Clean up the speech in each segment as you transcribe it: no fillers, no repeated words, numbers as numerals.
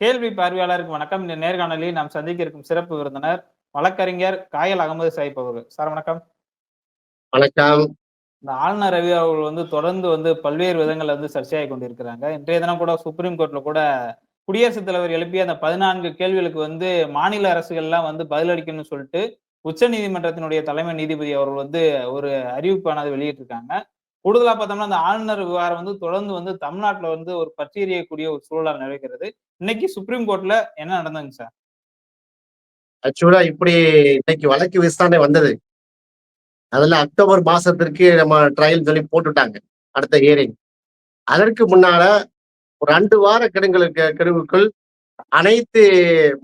கேள்வி பார்வையாளருக்கு வணக்கம். இந்த நேர்காணலில் நாம் சந்திக்க இருக்கும் சிறப்பு விருந்தினர் வழக்கறிஞர் காயல் அகமது சாயிப் அவர்கள். சார் வணக்கம். வணக்கம். இந்த ஆளுநர் ரவி அவர்கள் தொடர்ந்து பல்வேறு விதங்கள்ல சர்ச்சையாகி கொண்டிருக்கிறாங்க. இன்றைய தினம் கூட சுப்ரீம் கோர்ட்ல கூட குடியரசுத் தலைவர் எழுப்பிய அந்த 14 கேள்விகளுக்கு மாநில அரசுகள்லாம் பதிலளிக்கணும்னு சொல்லிட்டு உச்சநீதிமன்றத்தினுடைய தலைமை நீதிபதி அவர்கள் ஒரு அறிவிப்பானது வெளியிட்டிருக்காங்க. கூடுதலா பார்த்தோம்னா, அந்த ஆளுநர் விவகாரம் தொடர்ந்து தமிழ்நாட்டுல ஒரு பற்றி எரியக்கூடிய ஒரு சூழலா நிலவுகிறது. இன்னைக்கு சுப்ரீம் கோர்ட்ல என்ன நடந்ததுங்க சார்? ஆக்சுவலா இப்படி இன்னைக்கு வழக்கு விசாரணை வந்தது. அதுல அக்டோபர் மாசத்திற்கு நம்ம ட்ரையல் சொல்லி போட்டுட்டாங்க. அடுத்த ஹியரிங். அதற்கு முன்னால ஒரு 2 வார கெடுவுக்குள் அனைத்து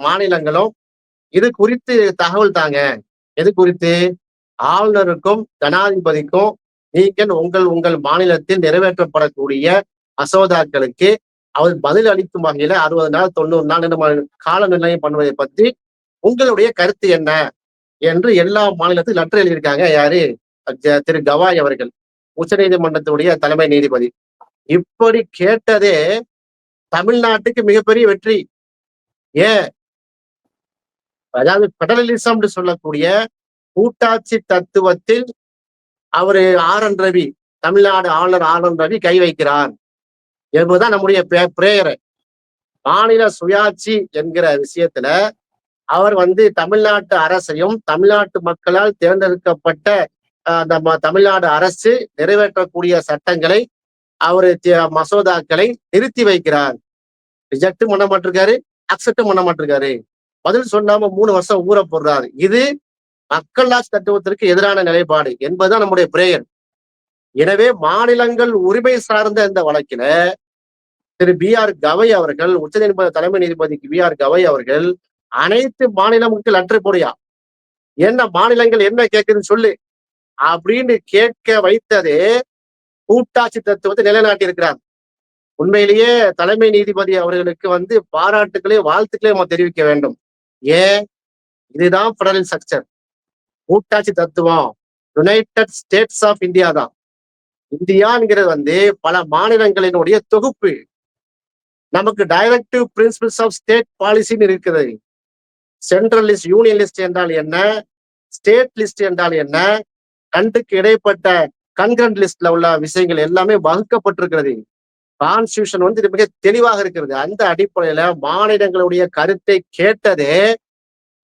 மாநிலங்களும் இது குறித்து தகவல் தாங்க. எது குறித்து? ஆளுநருக்கும் ஜனாதிபதிக்கும் நீங்கள் உங்கள் மாநிலத்தில் நிறைவேற்றப்படக்கூடிய மசோதாக்களுக்கு அவர் பதில் அளிக்கும் வகையில 60 நாள் 90 நாள் நம்ம கால நிர்ணயம் பண்ணுவதை பற்றி உங்களுடைய கருத்து என்ன என்று எல்லா மாநிலத்திலும் லெட்டர் எழுதியிருக்காங்க. யாரு? திரு கவாய் அவர்கள், உச்சநீதிமன்றத்துடைய தலைமை நீதிபதி. இப்படி கேட்டதே தமிழ்நாட்டுக்கு மிகப்பெரிய வெற்றி. ஏன்? அதாவது பெடரலிசம் சொல்லக்கூடிய கூட்டாட்சி தத்துவத்தில் அவரு ரவி, தமிழ்நாடு ஆளுநர் ரவி கை வைக்கிறார் என்பதுதான் நம்முடைய பிரேயர். மாநில சுயாட்சி என்கிற விஷயத்துல அவர் தமிழ்நாட்டு அரசையும் தமிழ்நாட்டு மக்களால் தேர்ந்தெடுக்கப்பட்ட நம்ம தமிழ்நாடு அரசு நிறைவேற்றக்கூடிய சட்டங்களை அவரு மசோதாக்களை நிறுத்தி வைக்கிறார். ரிஜெக்டும் பண்ண மாட்டிருக்காரு, அக்செப்டும் பண்ண மாட்டிருக்காரு. பதில் சொல்லாம 3 வருஷம் ஊற போடுறாரு. இது மக்களாட்சி தத்துவத்திற்கு எதிரான நிலைப்பாடு என்பதுதான் நம்முடைய பிரேயர். எனவே மாநிலங்கள் உரிமை சார்ந்த இந்த வழக்கில திரு B.R. கவை அவர்கள், உச்சநீதிமன்ற தலைமை நீதிபதி B.R. கவை அவர்கள் அனைத்து மாநிலங்களுக்கு லெட்டர் போடியா, என்ன மாநிலங்கள் என்ன கேட்குதுன்னு சொல்லு அப்படின்னு கேட்க வைத்ததே கூட்டாட்சி தத்துவத்தை நிலைநாட்டி இருக்கிறார். உண்மையிலேயே தலைமை நீதிபதி அவர்களுக்கு பாராட்டுகளையும் வாழ்த்துக்களையும் நம்ம தெரிவிக்க வேண்டும். ஏன்? இதுதான் பெடரல் ஸ்ட்ரக்சர், கூட்டாட்சி தத்துவம். யுனைடெட் ஸ்டேட்ஸ் ஆஃப் இந்தியா தான். இந்தியாங்கிறது பல மாநிலங்களினுடைய தொகுப்பு. நமக்கு டைரக்டிவ் பிரின்சிபிள்ஸ் ஆஃப் ஸ்டேட் பாலிசின்னு இருக்குது. சென்ட்ரல் லிஸ்ட், யூனியன் லிஸ்ட் என்றால் என்ன, ஸ்டேட் லிஸ்ட் என்றால் என்ன, ரெண்டுக்கு இடைப்பட்ட கன்கரண்ட் லிஸ்ட்ல உள்ள விஷயங்கள் எல்லாமே வகுக்கப்பட்டிருக்கிறது. கான்ஸ்டியூஷன் மிக தெளிவாக இருக்கிறது. அந்த அடிப்படையில மாநிலங்களுடைய கருத்தை கேட்டதே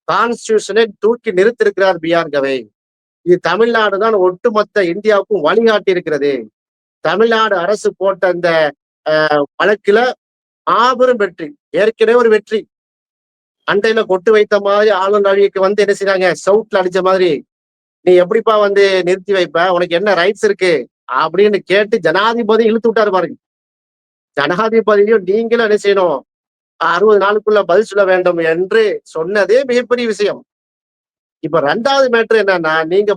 கான்ஸ்டியூஷனை தூக்கி நிறுத்திருக்கிறார் B.R. கவை. இது தமிழ்நாடு தான் ஒட்டுமொத்த இந்தியாவுக்கும் வழிகாட்டி இருக்கிறது. தமிழ்நாடு அரசு போட்ட இந்த வழக்குல மாபெரும் வெற்றி, ஏற்கனவே ஒரு வெற்றி. அண்டையில கொட்டு வைத்த மாதிரி ஆளுநர் ரவிக்கு என்ன செய்றாங்க, சவுட்ல அடிச்ச மாதிரி, நீ எப்படிப்பா நிறுத்தி வைப்ப, உனக்கு என்ன ரைட்ஸ் இருக்கு அப்படின்னு கேட்டு ஜனாதிபதி இழுத்து விட்டாரு பாருங்க. ஜனாதிபதியும் நீங்களும் என்ன செய்யணும், 60 நாளுக்குள்ள பதில் சொல்ல வேண்டும் என்று சொன்னதே மிகப்பெரிய விஷயம். இப்ப 2வது மேட்டர் என்னன்னா, நீங்க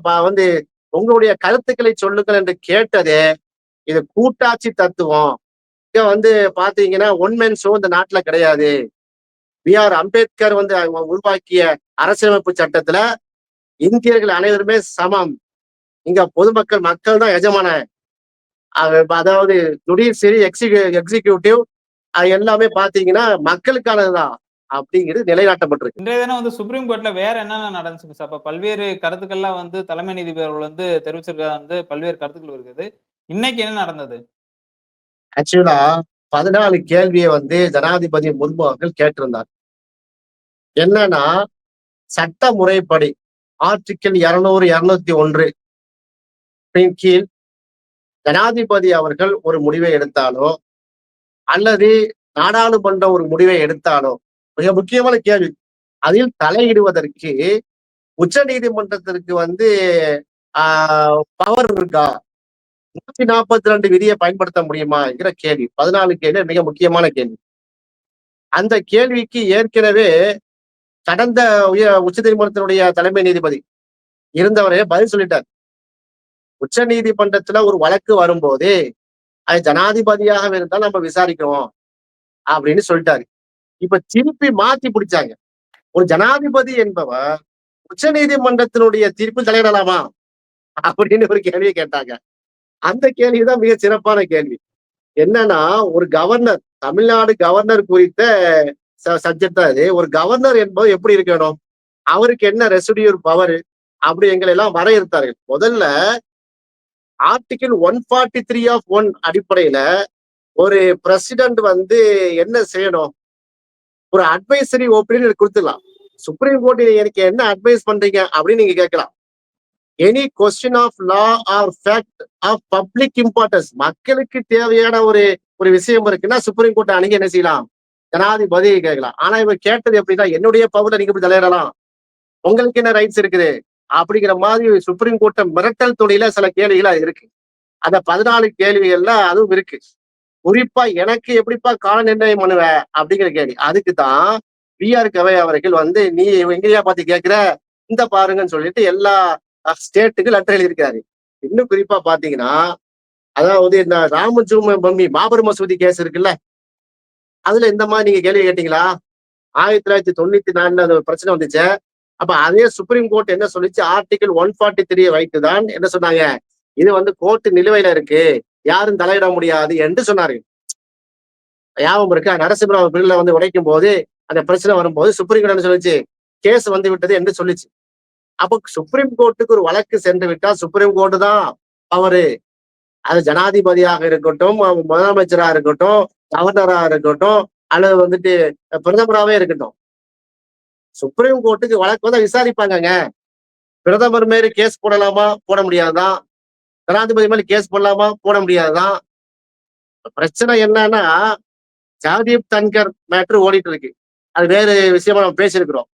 உங்களுடைய கருத்துக்களை சொல்லுங்கள் என்று கேட்டதே இது கூட்டாட்சி தத்துவம். இங்க பாத்தீங்கன்னா ஒன் மேன் ஷோ இந்த நாட்டுல கிடையாது. B.R. அம்பேத்கர் உருவாக்கிய அரசியலமைப்பு சட்டத்துல இந்தியர்கள் அனைவருமே சமம். இங்க பொதுமக்கள், மக்கள் தான் எஜமான. அதாவது ஜுடிஷியரி, எக்ஸிகியூட்டிவ் எல்லாமே பாத்தீங்கன்னா மக்களுக்கானதுதான் அப்படிங்கிறது நிலைநாட்டப்பட்டிருக்கு. இன்றைய தினம் சுப்ரீம் கோர்ட்ல வேற என்னென்ன நடந்துச்சுங்க சார்? அப்ப பல்வேறு கருத்துக்கள்லாம் தலைமை நீதிபதி அவர்கள் தெரிவிச்சிருக்க பல்வேறு கருத்துக்கள் இருக்குது. இன்னைக்கு என்ன நடந்தது? ஆக்சுவலா 14 கேள்வியை ஜனாதிபதி முர்மு அவர்கள் கேட்டிருந்தார். என்னன்னா, சட்ட முறைப்படி ஆர்டிகிள் 200, 201 கீழ் ஜனாதிபதி அவர்கள் ஒரு முடிவை எடுத்தாலோ அல்லது நாடாளுமன்றம் ஒரு முடிவை எடுத்தாலோ, மிக முக்கியமான கேள்வி, அதில் தலையிடுவதற்கு உச்ச நீதிமன்றத்திற்கு பவர் இருக்கா, 142 விதியை பயன்படுத்த முடியுமா என்கிற கேள்வி. 14 கேள்வி மிக முக்கியமான கேள்வி. அந்த கேள்விக்கு ஏற்கனவே கடந்த உச்ச நீதிமன்றத்தினுடைய தலைமை நீதிபதி இருந்தவரே பதில் சொல்லிட்டார். உச்ச நீதிமன்றத்துல ஒரு வழக்கு வரும்போது அது ஜனாதிபதியாக இருந்தால் நம்ம விசாரிக்கிறோம் அப்படின்னு சொல்லிட்டாரு. இப்ப திருப்பி மாத்தி பிடிச்சாங்க. ஒரு ஜனாதிபதி என்பவர் உச்ச நீதிமன்றத்தினுடைய தீர்ப்பில் தலையிடலாமா அப்படின்னு ஒரு கேள்வியை கேட்டாங்க. அந்த கேள்விதான் மிக சிறப்பான கேள்வி. என்னன்னா, ஒரு கவர்னர், தமிழ்நாடு கவர்னர் குறித்த சப்ஜெக்ட் தான் இது. ஒரு கவர்னர் என்பது எப்படி இருக்கணும், அவருக்கு என்ன ரெசிடியூர் பவர் அப்படி எங்களை எல்லாம் வரையறுத்தார்கள். முதல்ல ஆர்டிகிள் 143 அடிப்படையில ஒரு பிரசிடென்ட் வந்து என்ன செய்யணும், ஒரு அட்வைசரி ஒப்பீனியன் கொடுத்துடலாம். சுப்ரீம் கோர்ட் எனக்கு என்ன அட்வைஸ் பண்றீங்க அப்படின்னு நீங்க கேட்கலாம். Any question of law or fact of public importance, மக்களுக்கு தேவையான ஒரு ஒரு விஷயம் இருக்குன்னா சுப்ரீம் கோர்ட் அணுகி என்ன செய்யலாம், ஜனாதிபதி கேட்கலாம். ஆனா இவங்க கேட்டது எப்படின்னா, என்னுடைய பவர்ல நீங்க இப்படி தலையிடலாம், உங்களுக்கு என்ன ரைட்ஸ் இருக்குது அப்படிங்கிற மாதிரி சுப்ரீம் கோர்ட்டை மிரட்டல் துணையில சில கேள்விகளா இருக்கு. அந்த 14 கேள்விகள்ல அதுவும் இருக்கு. குறிப்பா எனக்கு எப்படிப்பா கால நிர்ணயம் பண்ணுவ அப்படிங்கிற கேள்வி. அதுக்கு தான் பி.ஆர். கவை அவர்கள் வந்து நீ எங்கேயா பார்த்து கேட்கிற, இந்த பாருங்கன்னு சொல்லிட்டு எல்லா ஸ்டேட்டுக்கு லெட்டர் எழுதியிருக்காரு. இன்னும் குறிப்பா பாத்தீங்கன்னா, அதாவது இந்த ராமஜென்மபூமி பாபர் மசூதி கேஸ் இருக்குல்ல, அதுல இந்த மாதிரி நீங்க கேள்வி கேட்டீங்களா? 1994 அந்த பிரச்சனை வந்துச்சு. அப்ப அதே சுப்ரீம் கோர்ட் என்ன சொல்லிச்சு, ஆர்டிகிள் 143 வைத்து தான் என்ன சொன்னாங்க, இது வந்து கோர்ட் நிலுவையில இருக்கு, யாரும் தலையிட முடியாது என்று சொன்னார்கள். ஞாபகம் இருக்கா? நரசிம்மராவ் பில்ல வந்து உடைக்கும் போது அந்த பிரச்சனை வரும்போது சுப்ரீம் கோர்ட் என்ன சொல்லிச்சு, கேஸ் வந்து விட்டது என்று சொல்லிச்சு. அப்போ சுப்ரீம் கோர்ட்டுக்கு ஒரு வழக்கு சென்று விட்டால் சுப்ரீம் கோர்ட் தான் அவரு, அது ஜனாதிபதியாக இருக்கட்டும், முதலமைச்சராக இருக்கட்டும், கவர்னரா இருக்கட்டும், அல்லது வந்துட்டு பிரதமராகவே இருக்கட்டும், சுப்ரீம் கோர்ட்டுக்கு வழக்கு வந்து விசாரிப்பாங்கங்க. பிரதமர் மேல கேஸ் போடலாமா, போட முடியாதான். ஜனாதிபதி மேல கேஸ் போடலாமா, போட முடியாதான். பிரச்சனை என்னன்னா, ஜாதீப் தன்கர் மேட்ரு ஓடிட்டு இருக்கு. அது வேறு விஷயமா நம்ம பேசியிருக்கிறோம்.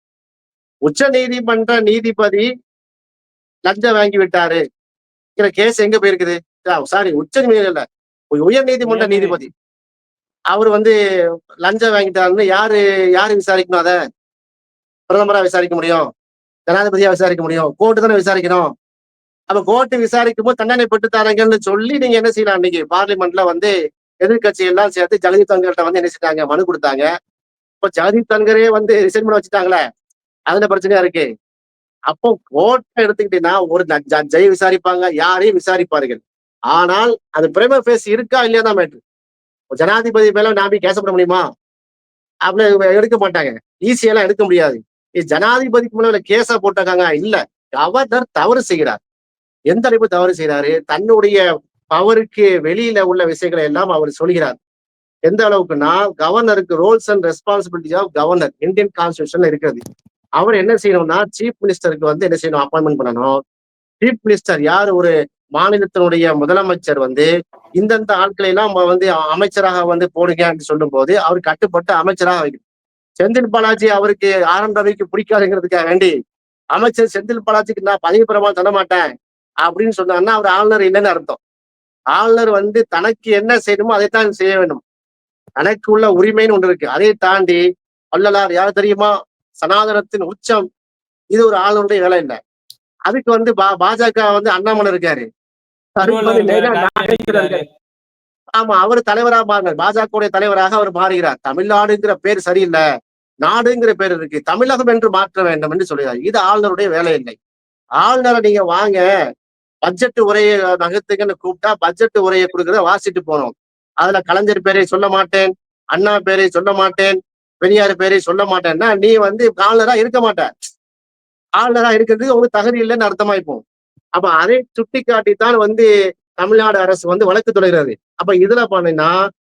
உச்ச நீதிமன்ற நீதிபதி லஞ்சம் வாங்கி விட்டாரு கேஸ் எங்க போயிருக்குது? சாரி, உச்ச நீதிமன்ற இல்ல, உயர் நீதிமன்ற நீதிபதி அவர் வந்து லஞ்சம் வாங்கிட்டாருன்னு யாரு யாரு விசாரிக்கணும்? அத பிரதமரா விசாரிக்க முடியும், ஜனாதிபதியா விசாரிக்க முடியும், கோர்ட்டு தானே விசாரிக்கணும். அப்ப கோர்ட்டு விசாரிக்கும் போது தண்டனை பெற்று தராங்கன்னு சொல்லி நீங்க என்ன செய்யலாம், இன்னைக்கு பார்லிமெண்ட்ல வந்து எதிர்கட்சி எல்லாம் சேர்த்து ஜெகதீப் தன்கர்கிட்ட வந்து என்ன செஞ்சாங்க, மனு கொடுத்தாங்க. இப்ப ஜெகதீப் தன்கரே வந்து ரிசைன் பண்ண வச்சுட்டாங்களே, அதுல பிரச்சனையா இருக்கு. அப்போ கோர்ட்டை எடுத்துக்கிட்டீங்கன்னா ஒரு ஜட்ஜை விசாரிப்பாங்க, யாரையும் விசாரிப்பார்கள். ஆனால் அது பிரைமா ஃபேஸ் இருக்கா இல்லையா தான் மேட்ரு. ஜனாதிபதி மேல நாம கேசப்பட முடியுமா? அப்படி எடுக்க மாட்டாங்க, ஈஸியெல்லாம் எடுக்க முடியாது. ஜனாதிபதிக்கு மேல கேஸா போட்டாங்க இல்ல, கவர்னர் தவறு செய்கிறார். எந்த அளவுக்கு தவறு செய்யறாரு, தன்னுடைய பவருக்கு வெளியில உள்ள விஷயங்களை எல்லாம் அவர் சொல்கிறார். எந்த அளவுக்குன்னா, கவர்னருக்கு roles and responsibility of governor Indian கான்ஸ்டிடியூஷன்ல இருக்கிறது. அவர் என்ன செய்யணும்னா, சீஃப் மினிஸ்டருக்கு வந்து என்ன செய்யணும், அப்பாயின்மெண்ட் பண்ணணும். சீஃப் மினிஸ்டர் யார், ஒரு மாநிலத்தினுடைய முதலமைச்சர் வந்து இந்தந்த ஆட்களை எல்லாம் வந்து அமைச்சராக வந்து போடுங்கன்னு சொல்லும் போது அவர் கட்டுப்பட்டு அமைச்சராக வைக்கணும். செந்தில் பாலாஜி அவருக்கு ஆர்.என். ரவிக்கு பிடிக்காதுங்கிறதுக்காக வேண்டி அமைச்சர் செந்தில் பாலாஜிக்கு நான் பதவி பிரமாணம் தர மாட்டேன் அப்படின்னு சொன்னாங்கன்னா அவர் ஆளுநர் இல்லைன்னு அர்த்தம். ஆளுநர் வந்து தனக்கு என்ன செய்யணுமோ அதைத்தான் செய்ய வேண்டும். தனக்கு உள்ள உரிமைன்னு ஒன்று இருக்கு. அதை தாண்டி வள்ளலார் யார் தெரியுமா, சனாதனத்தின் உச்சம், இது ஒரு ஆளுநருடைய வேலை இல்லை. அதுக்கு வந்து பாஜக வந்து அண்ணாமலை இருக்காரு, ஆமா அவர் தலைவரா மாறினார், பாஜக தலைவராக அவர் மாறுகிறார். தமிழ்நாடுங்கிற பேர் சரியில்லை, நாடுங்கிற பேர் இருக்கு, தமிழகம் என்று மாற்ற வேண்டும் என்று சொல்கிறார். இது ஆளுநருடைய வேலை இல்லை. ஆளுநரை நீங்க வாங்க பட்ஜெட் உரையை நகர்த்துங்கன்னு கூப்பிட்டா பட்ஜெட் உரையை கொடுக்கறத வாசிட்டு போனோம். அதுல கலைஞர் பேரை சொல்ல மாட்டேன், அண்ணா பேரை சொல்ல மாட்டேன், பெரியார் பேரை சொல்ல மாட்டேன்னா நீ வந்து ஆளுநரா இருக்க மாட்ட. ஆளுநரா இருக்கிறதுக்கு உங்களுக்கு தகுதி இல்லைன்னு அர்த்தமாயிப்போம். அப்ப அதை சுட்டி காட்டித்தான் வந்து தமிழ்நாடு அரசு வந்து வழக்கு தொடர்கிறது. அப்ப இதுல பண்ணா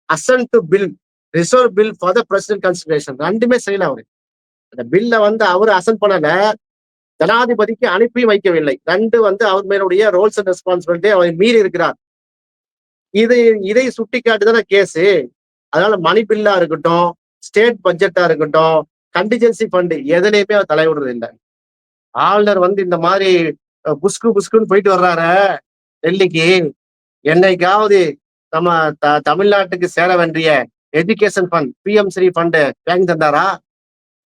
assent to bill, reserve bill for the president consideration, ரெண்டுமே செய்யல. அவரு அந்த பில்ல வந்து அவரு அசன்ட் பண்ணல, ஜனாதிபதிக்கு அனுப்பி வைக்கவில்லை. ரெண்டு வந்து அவர் மேலுடைய ரோல்ஸ் அண்ட் ரெஸ்பான்சிபிலிட்டி அவர் மீறி இருக்கிறார். இதை சுட்டி காட்டுதான கேஸு. அதனால மணி பில்லா இருக்கட்டும், ஸ்டேட் பட்ஜெட்டா இருக்கட்டும், கண்டிஜென்சி ஃபண்ட் எதுலையுமே அவர் தலையிடுறது இல்லை. ஆளுநர் வந்து இந்த மாதிரி புஸ்கு புஸ்குன்னு போயிட்டு வர்றாரு டெல்லிக்கு, என்னைக்காவது நம்ம தமிழ்நாட்டுக்கு சேர வேண்டிய எஜுகேஷன் ஃபண்ட் பிஎம்3 ஃபண்ட் வாங்கி தந்தாரா?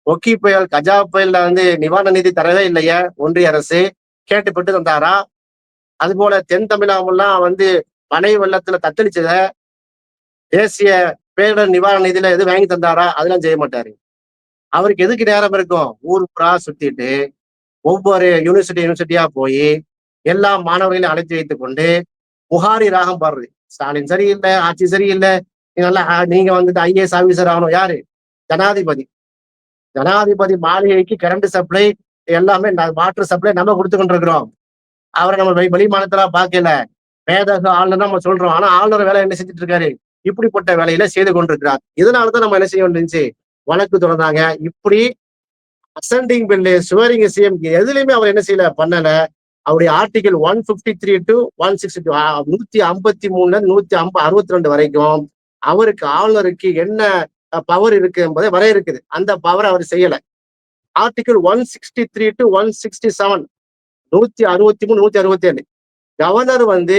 ஒக்கி புயல் கஜா புயல்ல வந்து நிவாரண நிதி தரவே இல்லையே ஒன்றிய அரசு, கேட்டுப்பட்டு தந்தாரா? அது போல தென் தமிழகமெல்லாம் வந்து பனை வெள்ளத்துல தத்தளிச்சத தேசிய பேரிடர் நிவாரண நிதியில எது வாங்கி தந்தாரா? அதெல்லாம் செய்ய மாட்டாரு. அவருக்கு எதுக்கு நேரம் இருக்கும், ஊர் புறா சுத்திட்டு ஒவ்வொரு யூனிவர்சிட்டியா போய் எல்லா மாணவர்களையும் அழைத்து வைத்துக் கொண்டு புகாரி ராகம் பாடுறது. ஸ்டாலின் சரியில்லை, ஆட்சி சரியில்லை, நல்லா நீங்க வந்துட்டு ஐஏஎஸ் ஆபீசர் ஆகணும். யாரு? ஜனாதிபதி. ஜனாதிபதி மாளிகைக்கு கரண்ட் சப்ளை எல்லாமே வாட்டர் சப்ளை நம்ம கொடுத்து கொண்டிருக்கிறோம். அவரை நம்ம வெளி மாநிலத்துல பார்க்கல. மேதக ஆளுநர் நம்ம சொல்றோம். ஆனா ஆளுநர் வேலை என்ன செஞ்சுட்டு இருக்காரு? இப்படிப்பட்ட வேலையில செய்து கொண்டிருக்கிறார். இதனாலதான் நம்ம என்ன செய்ய வேண்டியிருந்துச்சு? வழக்கு தொடர்ந்தாங்க. இப்படி அசெண்டிங் பில்லு, சுவரிங் சிஎம் எதுலையுமே அவர் என்ன செய்யல பண்ணல. அவருடைய ஆர்டிகல் 153 டு 162 153 162 வரைக்கும் அவருக்கு ஆளுநருக்கு என்ன பவர் இருக்கு என்பதை வரையறுக்குது. அந்த பவர் அவர் செய்யல. ஆர்டிகல் 163 டு 167 163 167 கவர்னர் வந்து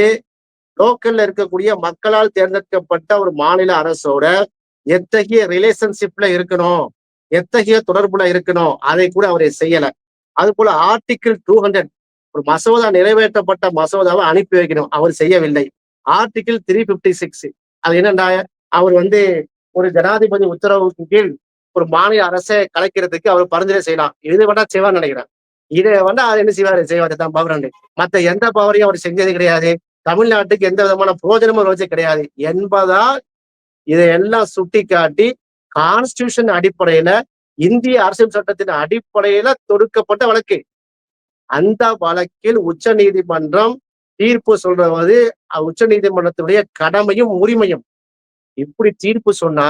லோக்கல்ல இருக்கக்கூடிய மக்களால் தேர்ந்தெடுக்கப்பட்ட ஒரு மாநில அரசோட எத்தகைய ரிலேஷன்ஷிப்ல இருக்கணும், எத்தகைய தொடர்புல இருக்கணும், அதை கூட அவரை செய்யல. அது போல ஆர்டிகிள் 200 ஒரு மசோதா நிறைவேற்றப்பட்ட மசோதாவை அனுப்பி வைக்கணும், அவர் செய்யவில்லை. ஆர்டிகிள் 356 அது என்னண்டா, அவர் வந்து ஒரு ஜனாதிபதி உத்தரவுக்கு கீழ் ஒரு மாநில அரசை கலைக்கிறதுக்கு அவர் பரிந்துரை செய்யலாம். இது வேணா செய்வான்னு நினைக்கிறேன். இதை வேணா அவர் என்ன செய்வாரு தான் பவர். மத்த எந்த பவரையும் அவர் செஞ்சது கிடையாது. தமிழ்நாட்டுக்கு எந்த விதமான பிரயோஜனமும் ரோஜை கிடையாது என்பதால் இதையெல்லாம் சுட்டி காட்டி கான்ஸ்டிடியூஷன் அடிப்படையில இந்திய அரசியல் சட்டத்தின் அடிப்படையில தொடுக்கப்பட்ட வழக்கு. அந்த வழக்கில் உச்ச நீதிமன்றம் தீர்ப்பு சொல்றது உச்ச நீதிமன்றத்துடைய கடமையும் உரிமையும். இப்படி தீர்ப்பு சொன்னா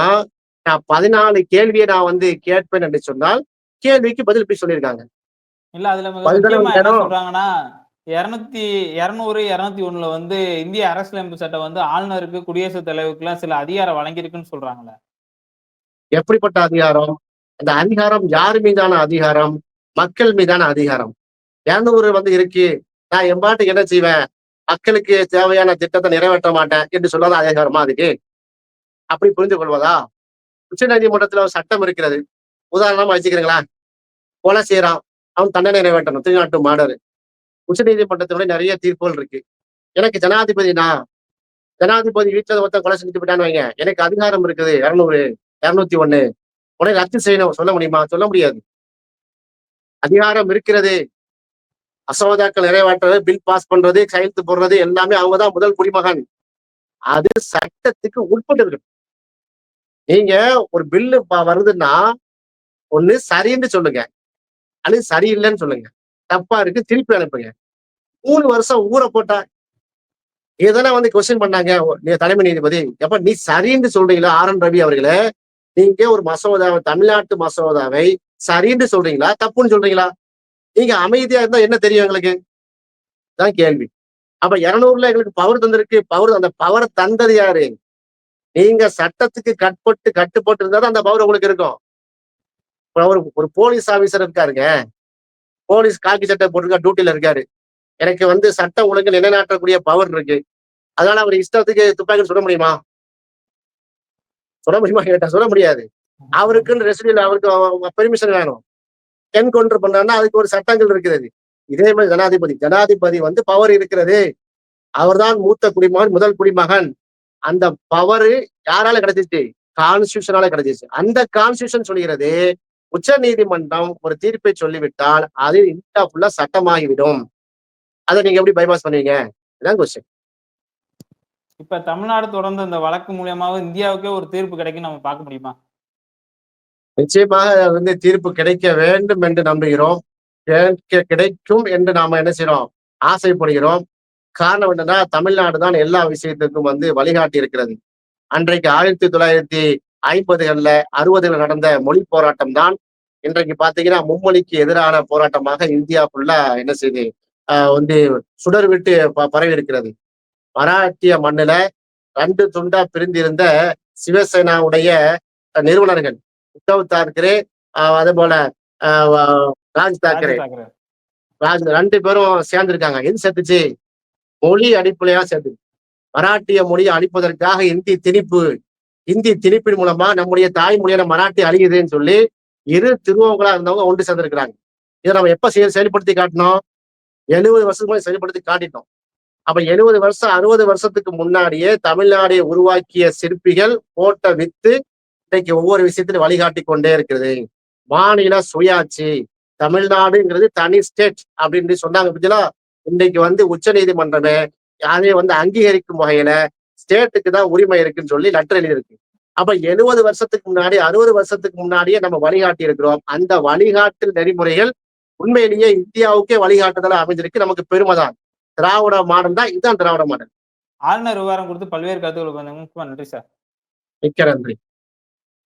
நான் 14 கேள்வியை நான் வந்து கேட்பேன் என்று சொன்னால் கேள்விக்கு பதில் இப்படி சொல்லியிருக்காங்க. இல்ல அதுல மிக முக்கியமா என்ன சொல்றாங்கன்னா 200 201ல வந்து இந்திய அரசியலமைப்பு சட்டம் வந்து ஆளுநருக்கு குடியரசுத் தலைவருக்கு எல்லாம் சில அதிகாரம் வழங்கியிருக்குன்னு சொல்றாங்களே. எப்படிப்பட்ட அதிகாரம்? அந்த அதிகாரம் யாரு மீதான அதிகாரம்? மக்கள் மீதான அதிகாரம். 200 வந்து இருக்கு, நான் எம்பாட்டுக்கு என்ன செய்வேன், மக்களுக்கு தேவையான திட்டத்தை நிறைவேற்ற மாட்டேன் என்று சொல்லாத அதிகாரமா அதுக்கு? அப்படி புரிந்து கொள்வதா? உச்ச நீதிமன்றத்துல ஒரு சட்டம் இருக்கிறது. உதாரணமா வச்சுக்கிறீங்களா, கொலை செய்யறான், அவன் தண்டனை நிறைவேற்றணும், திருநாட்டு மாடரு. உச்ச நீதிமன்றத்தினுடைய நிறைய தீர்ப்புகள் இருக்கு. எனக்கு ஜனாதிபதி வீட்டுல ஒருத்தன் கொலை செஞ்சுட்டு போயிட்டான்னு வைங்க, எனக்கு அதிகாரம் இருக்குது 200 201 உடனே ரத்து செய்யணும் சொல்ல முடியுமா? சொல்ல முடியாது. அதிகாரம் இருக்கிறது. மசோதாக்கள் நிறைவேற்றுறது, பில் பாஸ் பண்றது, கையெழுத்து போடுறது எல்லாமே அவங்கதான் முதல் குடிமகன். அது சட்டத்துக்கு உட்பட்டு இருக்கு. நீங்க ஒரு பில்லு வருதுன்னா ஒண்ணு சரின்னு சொல்லுங்க, அல்லது சரியில்லைன்னு சொல்லுங்க. தப்பா இருக்கு திருப்பி அனுப்புங்க. 3 வருஷம் ஊற போட்டா இதெல்லாம் வந்து கொஸ்டின் பண்ணாங்க தலைமை நீதிபதி. எப்ப நீ சரின்னு சொல்றீங்களா ஆர்.என். ரவி அவர்களே, நீங்க ஒரு மசோதாவை, தமிழ்நாட்டு மசோதாவை சரின்னு சொல்றீங்களா தப்புன்னு சொல்றீங்களா? நீங்க அமைதியா இருந்தா என்ன தெரியும் எங்களுக்கு தான் கேள்வி. அப்ப 200ல எங்களுக்கு பவர் தந்திருக்கு. அந்த பவர் தந்தது யாரு? நீங்க சட்டத்துக்கு கட்டுப்பட்டு இருந்தா தான் அந்த பவர் உங்களுக்கு இருக்கும். ஒரு போலீஸ் ஆபீசர் இருக்காருங்க, போலீஸ் காக்கி சட்டை போட்டிருக்கா, டியூட்டில இருக்காரு. எனக்கு வந்து சட்டம் ஒழுங்கு நிலைநாட்டக்கூடிய பவர் இருக்கு. அதனால அவர் இஷ்டத்துக்கு துப்பாக்கி சுட முடியுமா? கேட்டா சொல்ல முடியாது. அவருக்குன்னு ரெசிடென்ட், அவருக்கு பெர்மிஷன் வேணும். என்கவுண்டர் பண்றாருன்னா அதுக்கு ஒரு சட்டங்கள் இருக்கிறது. இதே மாதிரி ஜனாதிபதி வந்து பவர் இருக்கிறது. அவர்தான் மூத்த குடிமகன், முதல் குடிமகன். அந்த பவரு யாரால கிடைச்சிச்சு? கான்ஸ்டிடியூஷனால கிடைச்சிச்சு. அந்த கான்ஸ்டிடியூஷன் சொல்கிறது உச்ச நீதிமன்றம் ஒரு தீர்ப்பை சொல்லிவிட்டால் அது இந்தியா ஃபுல்லா சட்டமாகிவிடும். அதை நீங்க எப்படி பைபாஸ் பண்ணுவீங்க? இதான் கொஸ்டின். இப்ப தமிழ்நாடு தொடர்ந்து இந்த வழக்கு மூலியமாவும் இந்தியாவுக்கே ஒரு தீர்ப்பு கிடைக்கும் நம்ம பார்க்க முடியுமா? நிச்சயமாக வந்து தீர்ப்பு கிடைக்க வேண்டும் என்று நம்புகிறோம். கிடைக்கும் என்று நாம என்ன செய்யறோம்? ஆசைப்படுகிறோம். காரணம் என்னன்னா, தமிழ்நாடு தான் எல்லா விஷயத்துக்கும் வந்து வழிகாட்டி இருக்கிறது. அன்றைக்கு 1950களில் 60ல நடந்த மொழி போராட்டம் தான் இன்றைக்கு பாத்தீங்கன்னா மும்மொழிக்கு எதிரான போராட்டமாக இந்தியா ஃபுல்லா என்ன செய்யுது, வந்து சுடர் விட்டு பரவி இருக்கிறது. மராட்டிய மண்ணுல 2 துண்டா பிரிந்திருந்த சிவசேனாவுடைய நிறுவனர்கள் உத்தவ் தாக்கரே, அதே போல ராஜ் தாக்கரே, 2 பேரும் சேர்ந்திருக்காங்க. எது சேர்த்துச்சு? மொழி அடிப்படையா சேர்த்து. மராட்டிய மொழியை அழிப்பதற்காக இந்தி திணிப்பின் மூலமா நம்முடைய தாய்மொழியான மராட்டி அழியுதுன்னு சொல்லி இரு திருவங்களா இருந்தவங்க ஒன்று சேர்ந்திருக்கிறாங்க. இதை நம்ம எப்ப செயல்படுத்தி காட்டினோம்? 70 வருஷத்துக்கு முன்னாடி செயல்படுத்தி காட்டிட்டோம். அப்ப 70 வருஷம் 60 வருஷத்துக்கு முன்னாடியே தமிழ்நாடை உருவாக்கிய சிற்பிகள் போட்ட வித்து இன்னைக்கு ஒவ்வொரு விஷயத்திலும் வழிகாட்டி கொண்டே இருக்கிறது. மாநில சுயாட்சி, தமிழ்நாடுங்கிறது தனி ஸ்டேட் அப்படின்னு சொன்னாங்க பத்தியா. இன்னைக்கு வந்து உச்ச நீதிமன்றமே அதை வந்து அங்கீகரிக்கும் வகையில ஸ்டேட்டுக்கு தான் உரிமை இருக்குன்னு சொல்லி லெட்டர் எழுதியிருக்கு. அப்ப 70 வருஷத்துக்கு முன்னாடி 60 வருஷத்துக்கு முன்னாடியே நம்ம வழிகாட்டி இருக்கிறோம். அந்த வழிகாட்டு நெறிமுறைகள் உண்மையிலேயே இந்தியாவுக்கே வழிகாட்டுதலா அமைஞ்சிருக்கு. நமக்கு பெருமை தான். திராவிட மாடல் தான். இதுதான் திராவிட மாடல். ஆளுநர் விவரம் கொடுத்து பல்வேறு கருத்துக்களுக்கு வந்தீங்க. நன்றி சார். மிக்க நன்றி.